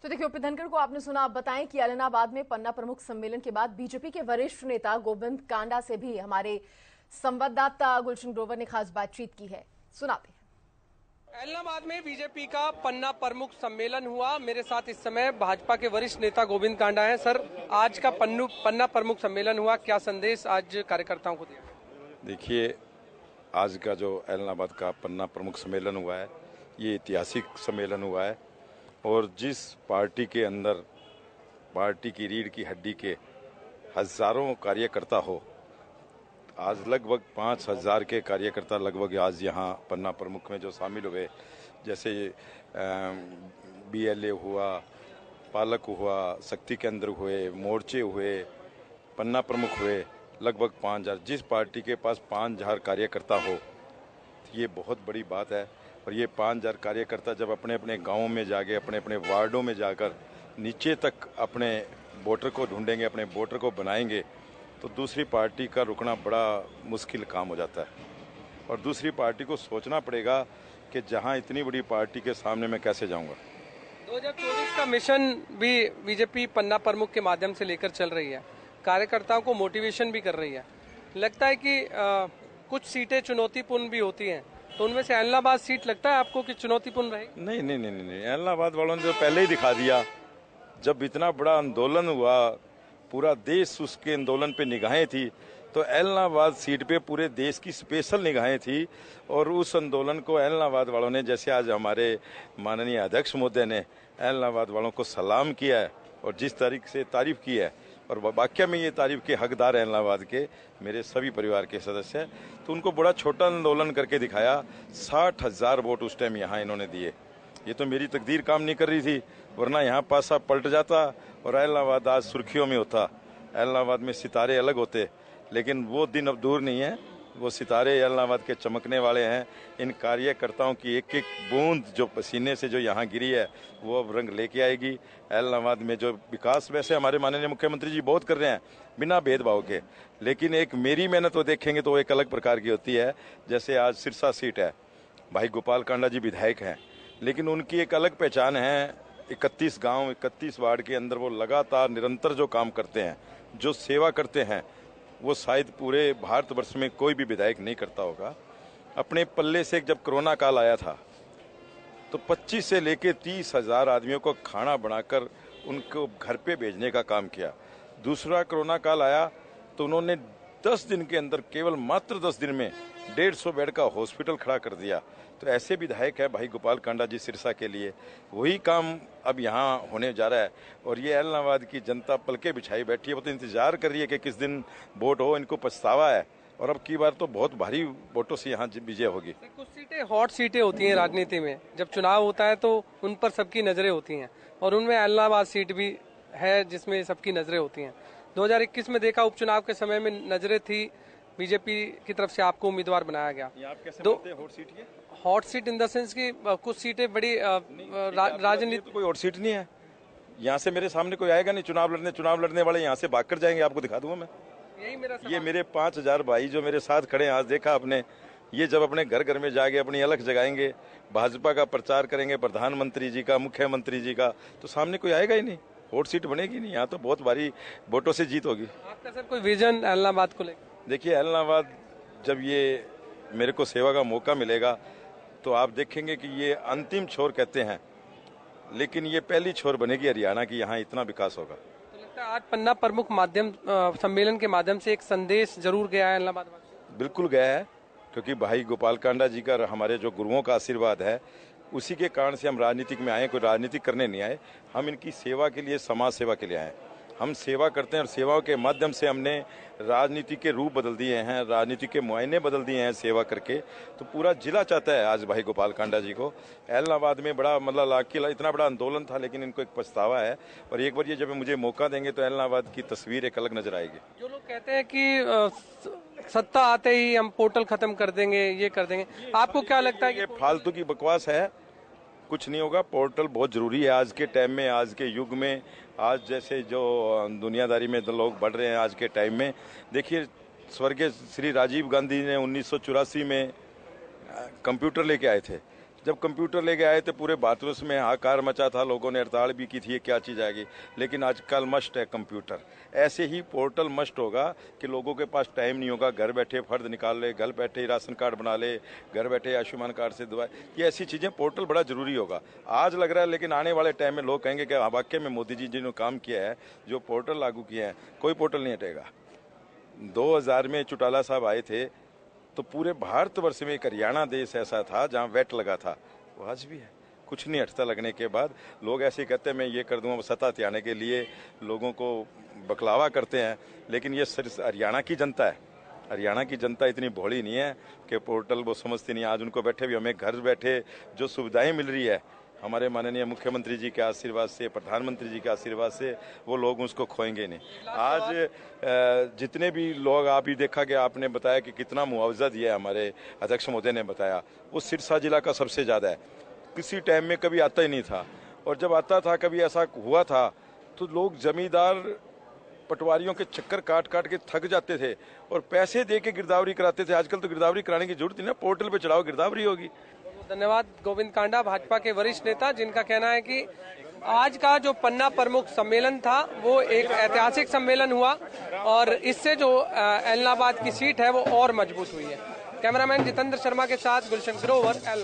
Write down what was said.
तो देखिए ओपी धनखड़ को आपने सुना। आप बताएं कि ऐलनाबाद में पन्ना प्रमुख सम्मेलन के बाद बीजेपी के वरिष्ठ नेता गोविंद कांडा से भी हमारे संवाददाता गुलशन ग्रोवर ने खास बातचीत की है, सुनाते हैं। ऐलनाबाद में बीजेपी का पन्ना प्रमुख सम्मेलन हुआ। मेरे साथ इस समय भाजपा के वरिष्ठ नेता गोविंद कांडा हैं। सर, आज का पन्ना प्रमुख सम्मेलन हुआ, क्या संदेश आज कार्यकर्ताओं को दिया? देखिए, आज का जो ऐलनाबाद का पन्ना प्रमुख सम्मेलन हुआ है, ये ऐतिहासिक सम्मेलन हुआ है और जिस पार्टी के अंदर पार्टी की रीढ़ की हड्डी के हजारों कार्यकर्ता हो, आज लगभग 5,000 के कार्यकर्ता लगभग आज यहाँ पन्ना प्रमुख में जो शामिल हुए, जैसे BLA हुआ, पालक हुआ, शक्ति केंद्र हुए, मोर्चे हुए, पन्ना प्रमुख हुए, लगभग 5,000। जिस पार्टी के पास 5,000 कार्यकर्ता हो, ये बहुत बड़ी बात है। और ये 5,000 कार्यकर्ता जब अपने अपने गाँवों में जाके, अपने अपने वार्डों में जाकर नीचे तक अपने वोटर को ढूंढेंगे, अपने वोटर को बनाएंगे, तो दूसरी पार्टी का रुकना बड़ा मुश्किल काम हो जाता है। और दूसरी पार्टी को सोचना पड़ेगा कि जहां इतनी बड़ी पार्टी के सामने मैं कैसे जाऊंगा। 2024 का मिशन भी बीजेपी पन्ना प्रमुख के माध्यम से लेकर चल रही है, कार्यकर्ताओं को मोटिवेशन भी कर रही है। लगता है कि कुछ सीटें चुनौतीपूर्ण भी होती हैं, तो उनमें से ऐलनाबाद सीट लगता है आपको कि चुनौतीपूर्ण रहेगी? नहीं, ऐलनाबाद वालों ने तो पहले ही दिखा दिया। जब इतना बड़ा आंदोलन हुआ, पूरा देश उसके आंदोलन पे निगाहें थी, तो ऐलनाबाद सीट पे पूरे देश की स्पेशल निगाहें थी। और उस आंदोलन को ऐलनाबाद वालों ने, जैसे आज हमारे माननीय अध्यक्ष महोदय ने ऐलनाबाद वालों को सलाम किया है और जिस तरीके से तारीफ की है, और वाकई में ये तारीफ के हकदार हैं ऐलनाबाद के मेरे सभी परिवार के सदस्य, तो उनको बड़ा छोटा आंदोलन करके दिखाया। 60,000 वोट उस टाइम यहाँ इन्होंने दिए। ये तो मेरी तकदीर काम नहीं कर रही थी, वरना यहाँ पासा पलट जाता और ऐलनाबाद आज सुर्खियों में होता। ऐलनाबाद में सितारे अलग होते, लेकिन वो दिन अब दूर नहीं है। वो सितारे ऐलनाबाद के चमकने वाले हैं। इन कार्यकर्ताओं की एक एक बूंद जो पसीने से जो यहाँ गिरी है, वो अब रंग लेके आएगी। ऐलनाबाद में जो विकास वैसे हमारे माननीय मुख्यमंत्री जी बहुत कर रहे हैं बिना भेदभाव के, लेकिन एक मेरी मेहनत वो देखेंगे तो एक अलग प्रकार की होती है। जैसे आज सिरसा सीट है, भाई गोपाल कांडा जी विधायक हैं, लेकिन उनकी एक अलग पहचान है। 31 गांव, 31 वार्ड के अंदर वो लगातार निरंतर जो काम करते हैं, जो सेवा करते हैं, वो शायद पूरे भारतवर्ष में कोई भी विधायक नहीं करता होगा। अपने पल्ले से जब कोरोना काल आया था, तो 25 से लेकर 30,000 आदमियों को खाना बनाकर उनको घर पे भेजने का काम किया। दूसरा कोरोना काल आया तो उन्होंने 10 दिन के अंदर, केवल मात्र 10 दिन में 150 बेड का हॉस्पिटल खड़ा कर दिया। तो ऐसे विधायक है भाई गोपाल कांडा जी सिरसा के लिए। वही काम अब यहाँ होने जा रहा है। और ये ऐलनाबाद की जनता पलके बिछाई बैठी है, वो तो इंतजार कर रही है कि किस दिन वोट हो। इनको पछतावा है और अब की बार तो बहुत भारी वोटों से यहाँ विजय होगी। कुछ सीटें हॉट सीटें होती हैं राजनीति में, जब चुनाव होता है तो उन पर सबकी नजरें होती हैं, और उनमें ऐलनाबाद सीट भी है जिसमें सबकी नजरें होती हैं। 2021 में देखा, उपचुनाव के समय में नजरें थी, बीजेपी की तरफ से आपको उम्मीदवार बनाया गया। आप कैसे बोलते हैं hot seat? Hot seat in the sense की कुछ सीटें बड़ी राजनीति। कोई हॉट सीट नहीं है। यहाँ से मेरे सामने कोई आएगा नहीं चुनाव लड़ने वाले यहाँ से भाग कर जाएंगे, आपको दिखा दूंगा मैं। यही मेरा ये मेरे 5,000 भाई जो मेरे साथ खड़े हैं, आज देखा आपने, ये जब अपने घर घर में जाके अपनी अलख जगाएंगे, भाजपा का प्रचार करेंगे, प्रधानमंत्री जी का, मुख्यमंत्री जी का, तो सामने कोई आएगा ही नहीं, वोट सीट बनेगी नहीं। यहाँ तो बहुत भारी वोटों से जीत होगी। आपका सर कोई विजन ऐलनाबाद को लेकर? देखिए, ऐलनाबाद जब ये मेरे को सेवा का मौका मिलेगा तो आप देखेंगे कि ये अंतिम छोर कहते हैं, लेकिन ये पहली छोर बनेगी हरियाणा की। यहाँ इतना विकास होगा। तो लगता है आज पन्ना प्रमुख सम्मेलन के माध्यम से एक संदेश जरूर गया है ऐलनाबाद? बिल्कुल गया है, क्योंकि भाई गोपाल कांडा जी का, हमारे जो गुरुओं का आशीर्वाद है, उसी के कारण से हम राजनीतिक में आए। कोई राजनीति करने नहीं आए, हम इनकी सेवा के लिए, समाज सेवा के लिए आए। हम सेवा करते हैं और सेवाओं के माध्यम से हमने राजनीति के रूप बदल दिए हैं, राजनीति के मुआयने बदल दिए हैं सेवा करके। तो पूरा जिला चाहता है आज भाई गोपाल कांडा जी को। ऐलनाबाद में बड़ा मतलब इतना बड़ा आंदोलन था, लेकिन इनको एक पछतावा है। और एक बार ये जब मुझे मौका देंगे तो ऐलनाबाद की तस्वीर एक अलग नजर आएगी। जो लोग कहते हैं कि सत्ता आते ही हम पोर्टल खत्म कर देंगे, ये कर देंगे, आपको क्या लगता है? ये फालतू की बकवास है, कुछ नहीं होगा। पोर्टल बहुत जरूरी है आज के टाइम में, आज के युग में। आज जैसे जो दुनियादारी में लोग बढ़ रहे हैं आज के टाइम में, देखिए स्वर्गीय श्री राजीव गांधी ने 1984 में कंप्यूटर लेके आए थे। जब कंप्यूटर लेके आए थे पूरे भारतवर्ष में हाहाकार मचा था, लोगों ने हड़ताल भी की थी ये क्या चीज़ आएगी, लेकिन आजकल मस्ट है कंप्यूटर। ऐसे ही पोर्टल मस्ट होगा कि लोगों के पास टाइम नहीं होगा, घर बैठे फर्द निकाल ले, घर बैठे ही राशन कार्ड बना ले, घर बैठे आयुष्मान कार्ड से दवाई, ये ऐसी चीज़ें पोर्टल बड़ा जरूरी होगा। आज लग रहा है, लेकिन आने वाले टाइम में लोग कहेंगे कि वाकई में मोदी जी जिन्होंने काम किया है, जो पोर्टल लागू किए हैं, कोई पोर्टल नहीं हटेगा। 2000 में चौटाला साहब आए थे तो पूरे भारतवर्ष में एक हरियाणा देश ऐसा था जहां वैट लगा था, वो आज भी है, कुछ नहीं हटता। लगने के बाद लोग ऐसे कहते हैं मैं ये कर दूंगा, सत्ता त्याने के लिए लोगों को बकलावा करते हैं, लेकिन ये सिर्फ हरियाणा की जनता है। हरियाणा की जनता इतनी भोली नहीं है कि पोर्टल वो समझती नहीं। आज उनको बैठे भी, हमें घर बैठे जो सुविधाएं मिल रही है हमारे माननीय मुख्यमंत्री जी के आशीर्वाद से, प्रधानमंत्री जी के आशीर्वाद से, वो लोग उसको खोएंगे नहीं। आज जितने भी लोग, आप ही देखा कि आपने बताया कि कितना मुआवजा दिया है, हमारे अध्यक्ष महोदय ने बताया, वो सिरसा जिला का सबसे ज़्यादा है। किसी टाइम में कभी आता ही नहीं था, और जब आता था कभी ऐसा हुआ था तो लोग जमींदार पटवारियों के चक्कर काट काट के थक जाते थे और पैसे दे के गिरदावरी कराते थे। आजकल तो गिरदावरी कराने की जरूरत नहीं ना, पोर्टल पे चढ़ाओ गिरदावरी होगी। धन्यवाद गोविंद कांडा, भाजपा के वरिष्ठ नेता, जिनका कहना है कि आज का जो पन्ना प्रमुख सम्मेलन था वो एक ऐतिहासिक सम्मेलन हुआ और इससे जो एलनाबाद की सीट है वो और मजबूत हुई है। कैमरामैन जितेंद्र शर्मा के साथ गुलशन ग्रोवर, एलनाबाद।